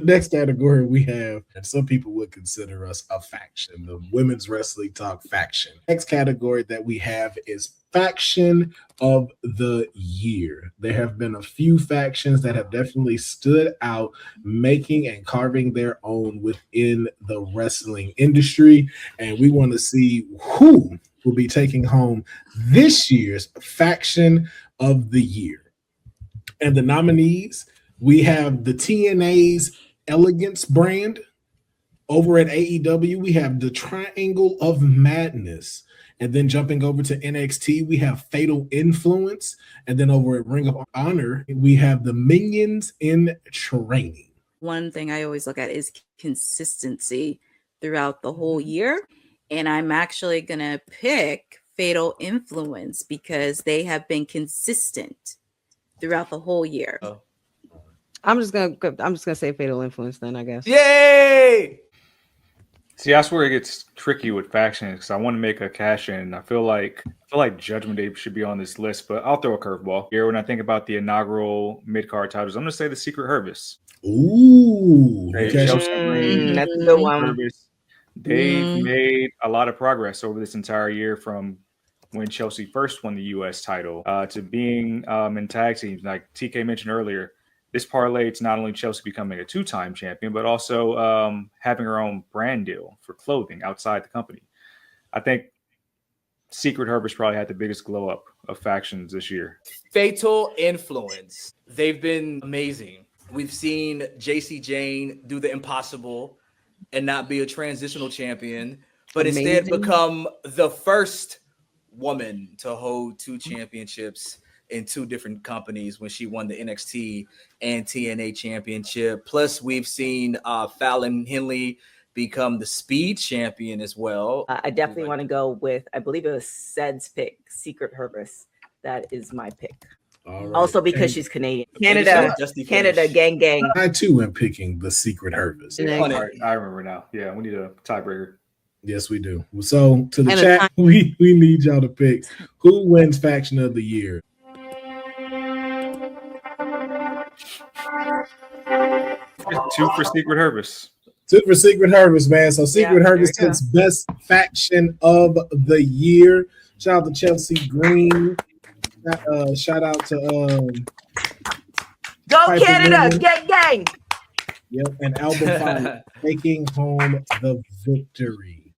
Next category we have, and some people would consider us a faction, the Women's Wrestling Talk faction. Next category that we have is Faction of the Year. There have been a few factions that have definitely stood out, making and carving their own within the wrestling industry. And we want to see who will be taking home this year's Faction of the Year. And the nominees, we have the TNA's Elegance Brand. Over at AEW, we have the Triangle of Madness. And then jumping over to NXT, we have Fatal Influence. And then over at Ring of Honor, we have the Minions in Training. One thing I always look at is consistency throughout the whole year. And I'm actually going to pick Fatal Influence because they have been consistent throughout the whole year. Oh. I'm just gonna say Fatal Influence then, I guess. Yay! See, that's where it gets tricky with factions because I want to make a cash in. I feel like Judgment Day should be on this list, but I'll throw a curveball here. When I think about the inaugural mid-card titles, I'm going to say the Secret Hervice. Ooh, Chelsea that's a good one. They've made a lot of progress over this entire year from when Chelsea first won the U.S. title to being in tag teams. Like TK mentioned earlier, this parlays not only Chelsea becoming a two-time champion, but also having her own brand deal for clothing outside the company. I think Secret Hervice probably had the biggest glow up of factions this year. Fatal Influence. They've been amazing. We've seen JC Jane do the impossible and not be a transitional champion, but instead become the first woman to hold two championships in two different companies when she won the NXT and TNA championship. Plus, we've seen Fallon Henley become the Speed champion as well. I definitely want to go with, I believe it was Sed's pick, Secret Hervice. That is my pick. Right. Also because she's Canadian. Canada, gang. I too am picking the Secret Hervice. I remember now. Yeah, we need a tiebreaker. Yes, we do. So to the chat, we need y'all to pick who wins Faction of the Year. 2 for Secret Hervice. 2 for Secret Hervice, man. So Secret Hervice takes Best Faction of the Year. Shout out to Chelsea Green. Shout out to Go Piper Canada, Million. gang. Yep, and Album 5 taking home the victory.